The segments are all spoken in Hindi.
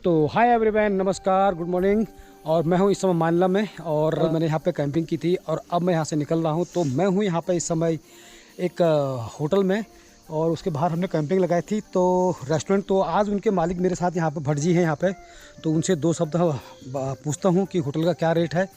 तो हाय एवरीवन, नमस्कार, गुड मॉर्निंग। और मैं हूँ इस समय मानला में और मैंने यहाँ पे कैंपिंग की थी और अब मैं यहाँ से निकल रहा हूँ। तो मैं हूँ यहाँ पे इस समय एक होटल में और उसके बाहर हमने कैंपिंग लगाई थी। तो रेस्टोरेंट, तो आज उनके मालिक मेरे साथ यहाँ पे भट्ट जी हैं यहाँ पे, तो उनसे दो शब्द पूछता हूँ कि होटल का क्या रेट है।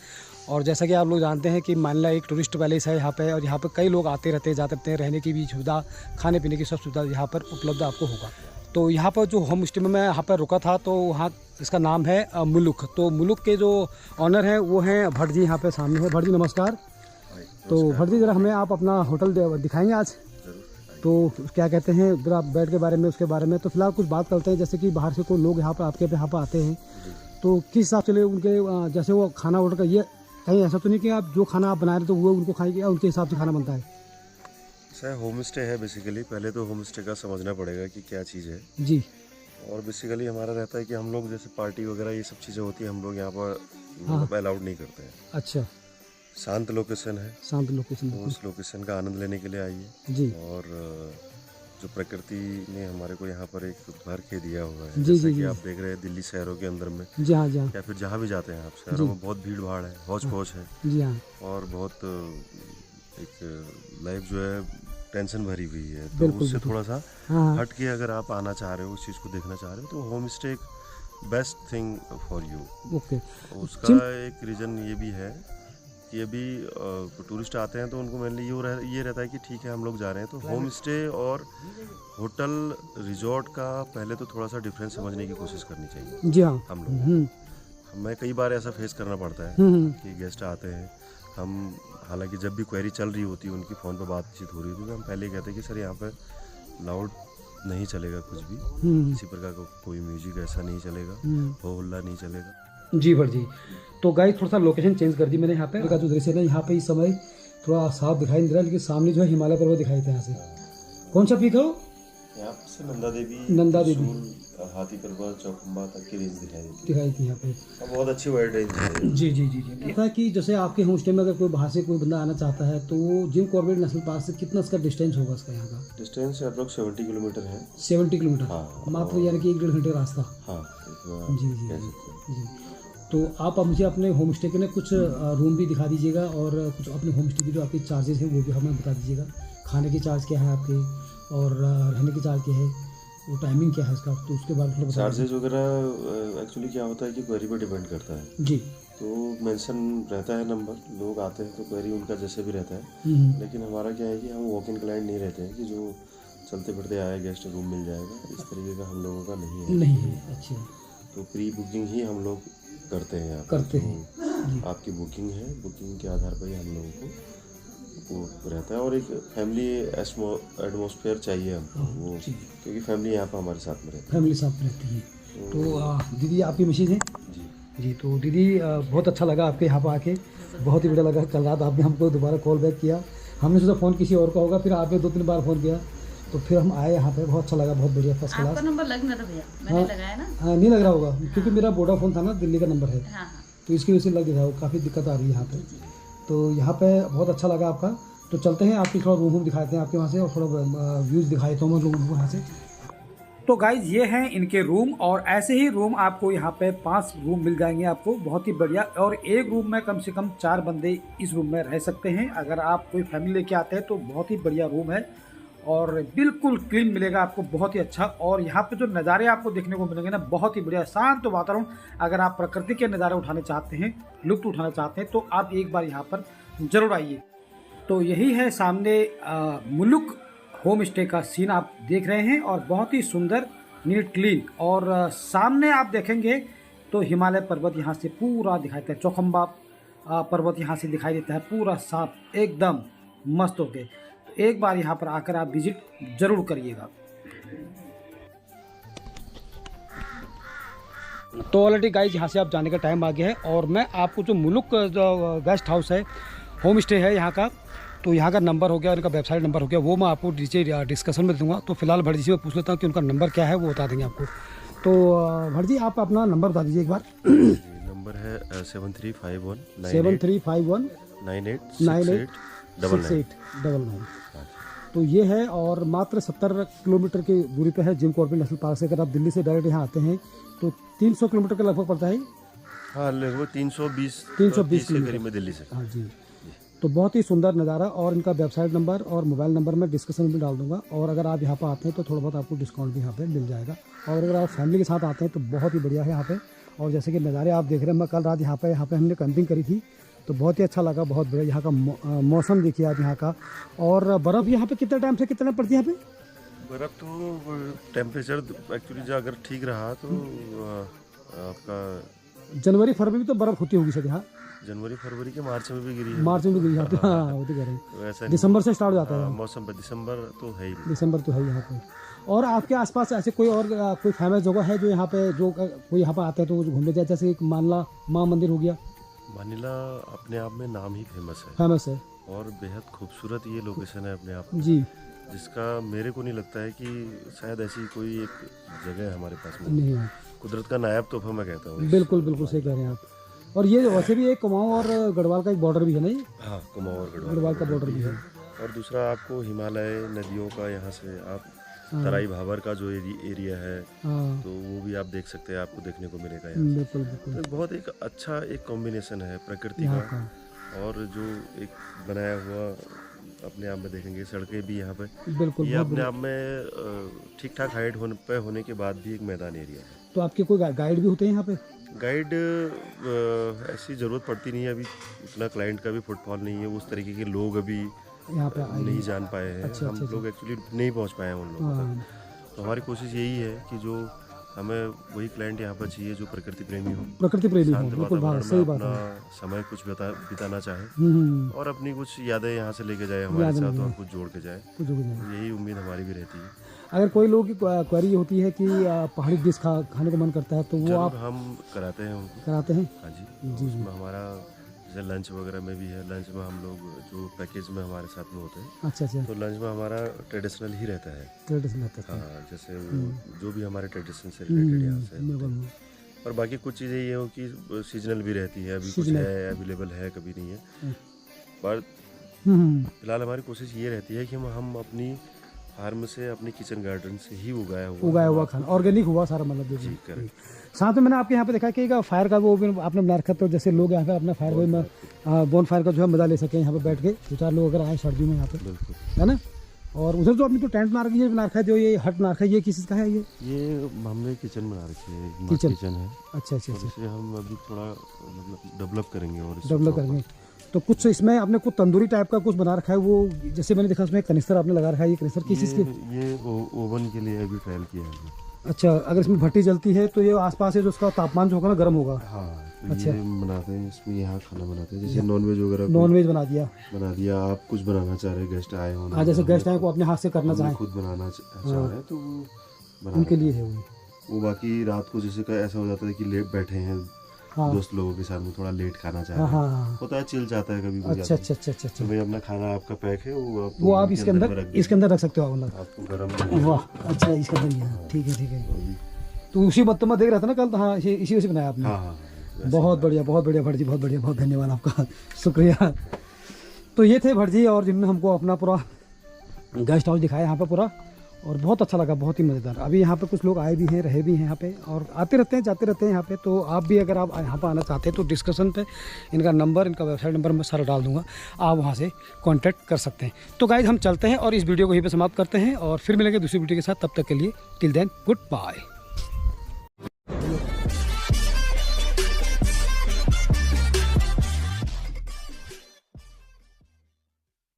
और जैसा कि आप लोग जानते हैं कि मानला एक टूरिस्ट पैलेस है यहाँ पे और यहाँ पे कई लोग आते रहते हैं, जाते रहते हैं। रहने की भी सुविधा, खाने पीने की सब सुविधा यहाँ पर उपलब्ध आपको होगा। तो यहाँ पर जो होम स्टे में मैं यहाँ पर रुका था तो वहाँ इसका नाम है मुलुक। तो मुलुक के जो ऑनर हैं वो हैं भट्ट जी, यहाँ पे सामने है। भट्ट जी नमस्कार। तो भट्ट जी ज़रा हमें आप अपना होटल दिखाएंगे आज? तो क्या कहते हैं जरा बेड के बारे में, उसके बारे में। तो फिलहाल कुछ बात करते हैं, जैसे कि बाहर से कोई लोग यहाँ पर आपके यहाँ पर आते हैं तो किस हिसाब से उनके जैसे वो खाना ऑर्डर का, ये कहीं ऐसा तो नहीं कि आप जो खाना आप बना रहे तो वो उनको खाएंगे या उनके हिसाब से खाना बनता है? सर होम स्टे है बेसिकली। पहले तो होम स्टे का समझना पड़ेगा कि क्या चीज़ है जी। और बेसिकली हमारा रहता है कि हम लोग जैसे पार्टी वगैरह ये सब चीज़ें होती है, हम लोग यहाँ पर मतलब अलाउड नहीं करते हैं। अच्छा। शांत लोकेशन है, शांत लोकेशन, तो उस लोकेशन का आनंद लेने के लिए आइए जी। और जो प्रकृति ने हमारे को यहाँ पर एक भर के दिया हुआ है, जैसा कि आप देख रहे हैं दिल्ली शहरों के अंदर में जी हाँ, या फिर जहाँ भी जाते हैं आप, शहरों में बहुत भीड़ भाड़ है, हौच पौच है जी हाँ, और बहुत एक लाइफ जो है टेंशन भरी हुई है। तो उससे थोड़ा सा हट के अगर आप आना चाह रहे हो, उस चीज़ को देखना चाह रहे हो, तो होम स्टे एक best thing for you. Okay. उसका एक रीज़न ये भी है कि अभी टूरिस्ट आते हैं तो उनको मेनली ये रहता है कि ठीक है हम लोग जा रहे हैं, तो होम स्टे और होटल रिजॉर्ट का पहले तो थोड़ा सा डिफरेंस समझने की कोशिश करनी चाहिए जी हाँ। हम लोग हमें कई बार ऐसा फेस करना पड़ता है कि गेस्ट आते हैं, हम हालांकि जब भी क्वेरी चल रही होती है, उनकी फ़ोन पर बातचीत हो रही होती है, तो हम पहले कहते हैं कि सर यहाँ पर लाउड नहीं चलेगा कुछ भी, किसी प्रकार का कोई म्यूजिक ऐसा नहीं चलेगा, हो हल्ला नहीं चलेगा जी। भट्ट जी, तो गाइस थोड़ा सा लोकेशन चेंज कर दी मैंने। यहाँ पे का जो दृश्य है यहाँ पे इस समय थोड़ा साफ दिखाई नहीं दे रहा है, लेकिन सामने जो है हिमालय पर्वत दिखाई देते हैं। यहाँ से कौन सा पीक है वो? यहाँ से नंदा देवी, हाथी पर्वत, चौखंबा तक की रेंज दिखाई थी यहाँ पे। बहुत अच्छी वाइड रेंज है जी जी जी जी। पता है कि जैसे आपके होम स्टे में अगर कोई बाहर से कोई बंदा आना चाहता है तो जिम कॉर्बेट नेशनल पार्क से कितना इसका डिस्टेंस होगा? इसका यहाँ का डिस्टेंस अप्रोक्स 70 किलोमीटर है। 70 किलोमीटर? हाँ, मात्र यानी कि 1-1.5 घंटे रास्ता। हाँ जी जी जी। तो आप मुझे अपने होम स्टे के ना कुछ रूम भी दिखा दीजिएगा और कुछ अपने होम स्टे की जो आपके चार्जेस हैं वो भी हमें बता दीजिएगा। खाने के चार्ज क्या है आपके और रहने के चार्ज क्या है, वो टाइमिंग क्या है इसका, तो उसके बारे में चार्जेस वगैरह एक्चुअली क्या होता है कि क्वेरी पर डिपेंड करता है जी। तो मेंशन रहता है नंबर, लोग आते हैं तो क्वेरी उनका जैसे भी रहता है, लेकिन हमारा क्या है कि हम वॉक इन क्लाइंट नहीं रहते हैं कि जो चलते फिरते आए गेस्ट रूम मिल जाएगा, इस तरीके का हम लोगों का नहीं है। अच्छा। तो प्री बुकिंग ही हम लोग करते हैं आपकी बुकिंग है, बुकिंग के आधार पर ही हम लोगों को वो रहता है। और एक फैमिली एटमॉस्फेयर चाहिए हमको वो, क्योंकि फैमिली यहाँ पर हमारे साथ में रहती है, फैमिली साथ में रहती है। तो दीदी आपकी मिसेज है जी जी। तो दीदी बहुत अच्छा लगा आपके यहाँ पर आके, बहुत ही बढ़िया लगा। कल रात आपने हमको दोबारा कॉल बैक किया, हमने सोचा फ़ोन किसी और का होगा, फिर आपने 2-3 बार फ़ोन किया, तो फिर हम आए यहाँ पे। बहुत अच्छा लगा, बहुत बढ़िया, फर्स्ट क्लास। आपका नंबर लग ना था भैया, मैंने लगाया ना। हाँ, नहीं लग रहा होगा क्योंकि मेरा वोडाफोन था ना, दिल्ली का नंबर है, तो इसकी वजह से लग रहा है। काफ़ी दिक्कत आ रही है यहाँ पे। तो यहाँ पे बहुत अच्छा लगा आपका। तो चलते हैं, आपकी थोड़ा रूम दिखाते हैं आपके वहाँ से और थोड़ा व्यूज़ दिखाए तो मैं रूम यहाँ से। तो गाइज ये हैं इनके रूम और ऐसे ही रूम आपको यहाँ पे 5 रूम मिल जाएंगे आपको, बहुत ही बढ़िया। और एक रूम में कम से कम 4 बंदे इस रूम में रह सकते हैं। अगर आप कोई फैमिली लेके आते हैं तो बहुत ही बढ़िया रूम है और बिल्कुल क्लीन मिलेगा आपको, बहुत ही अच्छा। और यहाँ पे जो नज़ारे आपको देखने को मिलेंगे ना, बहुत ही बढ़िया शांत वातावरण। अगर आप प्रकृति के नज़ारे उठाने चाहते हैं, लुत्फ उठाना चाहते हैं, तो आप एक बार यहाँ पर ज़रूर आइए। तो यही है सामने मुलुक होम स्टे का सीन आप देख रहे हैं और बहुत ही सुंदर, नीट, क्लीन। और सामने आप देखेंगे तो हिमालय पर्वत यहाँ से पूरा दिखाई देता है, चौखंबा पर्वत यहाँ से दिखाई देता है पूरा साफ, एकदम मस्त होके। एक बार यहाँ पर आकर आप विजिट जरूर करिएगा। तो ऑलरेडी गाइज यहाँ से आप जाने का टाइम आ गया है और मैं आपको जो मुलुक गेस्ट हाउस है, होम स्टे है यहाँ का, तो यहाँ का नंबर हो गया, इनका वेबसाइट नंबर हो गया, वो मैं आपको नीचे डिस्कशन में दूंगा। तो फिलहाल भट्ट जी से मैं पूछ लेता हूँ कि उनका नंबर क्या है, वो बता देंगे आपको। तो भट्ट जी आप अपना नंबर बता दीजिए एक बार। नंबर है 7351 986899। तो ये है, और मात्र 70 किलोमीटर की दूरी पे है जिम कॉर्बेट नेशनल पार्क से। अगर आप दिल्ली से डायरेक्ट यहाँ आते हैं तो 300 किलोमीटर के लगभग पड़ता है। हाँ, लगभग 320 320 के करीब में दिल्ली से। हाँ जी। तो बहुत ही सुंदर नज़ारा, और इनका वेबसाइट नंबर और मोबाइल नंबर मैं डिस्क्रिप्शन में डाल दूंगा। और अगर आप यहाँ पर आते हैं तो थोड़ा बहुत आपको डिस्काउंट भी यहाँ पे मिल जाएगा। और अगर आप फैमिली के साथ आते हैं तो बहुत ही बढ़िया है यहाँ पे। और जैसे कि नज़ारे आप देख रहे हैं, मैं कल रात यहाँ पे हमने कैंपिंग करी थी, तो बहुत ही अच्छा लगा, बहुत बढ़िया। यहाँ का मौसम देखिए आप यहाँ का। और बर्फ़ यहाँ पे कितने टाइम से कितने पड़ती है यहाँ पे? बर्फ़ तो टेम्परेचर एक्चुअली जो अगर ठीक रहा तो आपका जनवरी फरवरी में तो बर्फ़ होती होगी सर यहाँ। जनवरी फरवरी के मार्च में भी गिरी है। मार्च में भी गिरी जाती है। हाँ, वो तो कह रहे हैं वैसा दिसंबर से स्टार्ट हो जाता है मौसम पर। दिसंबर तो है ही, दिसंबर तो है यहाँ पे। और आपके आसपास ऐसे कोई और कोई फेमस जगह है जो यहाँ पे, जो कोई यहाँ पे आते हैं तो घूमने जाए, जैसे मानला माँ मंदिर हो गया? मानिला अपने आप में नाम ही फेमस है और बेहद खूबसूरत ये लोकेशन है अपने आप में जी, जिसका मेरे को नहीं लगता है कि शायद ऐसी कोई एक जगह है हमारे पास में। नहीं है, कुदरत का नायाब तोहफा मैं कहता हूँ। बिल्कुल बिल्कुल सही कह रहे हैं आप। और ये वैसे भी एक कुमाऊं और गढ़वाल का एक बॉर्डर भी है ना ये? हाँ, कुमाऊं और गढ़वाल का बॉर्डर भी है। और दूसरा आपको हिमालय नदियों का यहाँ से आप तराई भावर का जो एरिया है तो वो भी आप देख सकते हैं, आपको देखने को मिलेगा यहाँ से। बिल्कुल बिल्कुल। तो बहुत एक अच्छा एक कॉम्बिनेशन है प्रकृति का और जो एक बनाया हुआ अपने आप में देखेंगे। सड़कें भी यहाँ पे बिल्कुल ये अपने आप में ठीक ठाक हाइट होने के बाद भी एक मैदान एरिया है। तो आपके कोई गाइड भी होते हैं यहाँ पे? गाइड ऐसी ज़रूरत पड़ती नहीं है, अभी उतना क्लाइंट का भी फुटफॉल नहीं है, उस तरीके के लोग अभी यहाँ पे नहीं जान पाए हैं। अच्छा, हम लोग एक्चुअली नहीं पहुँच पाए हैं उन लोगों तक। तो हमारी कोशिश यही है कि जो हमें वही क्लाइंट यहाँ पर चाहिए जो प्रकृति प्रेमी हो, बिल्कुल सही बात है, समय कुछ बिताना चाहे और अपनी कुछ यादें यहाँ से लेके जाए हमारे साथ और कुछ जोड़ के जाए। यही उम्मीद हमारी भी रहती है। अगर कोई लोग की क्वेरी होती है कि पहाड़ी डिश खाने को मन करता है तो वो आप हम कराते हैं उनको। कराते हैं? हाँ जी, उसमें हमारा जैसे लंच वगैरह में भी है। लंच में हम लोग जो पैकेज में हमारे साथ में होते हैं, अच्छा, तो लंच में हमारा ट्रेडिशनल ही रहता है। हाँ, जैसे जो भी हमारे ट्रेडिशन से रिलेटेड यहाँ से। और बाकी कुछ चीज़ें ये हो कि सीजनल भी रहती है, अभी कुछ है अवेलेबल है, कभी नहीं है। पर फिलहाल हमारी कोशिश ये रहती है कि हम अपनी फार्म से, अपनी किचन गार्डन से ही उगाया हुआ खाना, ऑर्गेनिक हुआ सारा, मतलब जी करेक्ट। साथ में मैंने आपके यहाँ पे देखा कि फायर का वो भी आपने बना रखा, तो जैसे लोग यहाँ पे अपना फायर बोन फायर का जो है मजा ले सकें यहाँ पे बैठ के, 2-4 लोग अगर आए सर्दी में यहाँ पे, है ना। और उधर जो आपने तो टेंट बना रखा है, जो ये हट बना रखा है, ये किस चीज़ का है? ये हमने किचन बना रखी है, किचन है। अच्छा, इसे हम अभी थोड़ा मतलब डेवलप करेंगे तो कुछ इसमें आपने कुछ तंदूरी टाइप का कुछ बना रखा है, वो जैसे मैंने देखा उसमें कनिस्तर आपने लगा रखा है। ये कनिस्तर किस चीज़ के? ये ओवन के लिए अभी ट्रायल किया है। अच्छा, अगर इसमें भट्टी जलती है तो ये आसपास है जो उसका तापमान जो होगा ना गर्म होगा। हाँ, तो अच्छा, ये बनाते हैं इसमें, यहाँ खाना बनाते हैं। जैसे नॉनवेज वगैरह, नॉनवेज बना दिया, आप कुछ बनाना चाह रहे, गेस्ट आए हो, हाँ, जैसे गेस्ट आए को अपने हाथ से करना चाहें, खुद बनाना चाह रहे हैं तो वो उनके लिए है वो। बाकी रात को जैसे ऐसा हो जाता है कि लेट बैठे हैं दोस्त लोगों के साथ में, थोड़ा लेट खाना चाह रहे हैं, होता है, चिल जाता है कभी। अच्छा, तो भाई अपना खाना आपका पैक है, वो आप इसके अंदर रख सकते हो, आपको गर्म। वाह, अच्छा, इसके अंदर, ठीक है। तो उसी बात तो मैं देख रहा था ना कल, हाँ, इसी से बनाया आपने। बहुत बढ़िया भट्ट जी, बहुत बढ़िया, बहुत धन्यवाद आपका, शुक्रिया। तो ये थे भट्ट जी, और जिन्होंने हमको अपना पूरा गेस्ट हाउस दिखाया यहाँ पे पूरा, और बहुत अच्छा लगा, बहुत ही मज़ेदार। अभी यहाँ पे कुछ लोग आए भी हैं, रहे भी हैं यहाँ पे, और आते रहते हैं, जाते रहते हैं यहाँ पे। तो आप भी अगर आप यहाँ पर आना चाहते हैं तो डिस्क्रिप्शन पे इनका नंबर, इनका वेबसाइट नंबर मैं सारा डाल दूँगा, आप वहाँ से कांटेक्ट कर सकते हैं। तो गाइस, हम चलते हैं और इस वीडियो को यहीं पे समाप्त करते हैं, और फिर मिलेंगे दूसरी वीडियो के साथ। तब तक के लिए टिल देन, गुड बाय।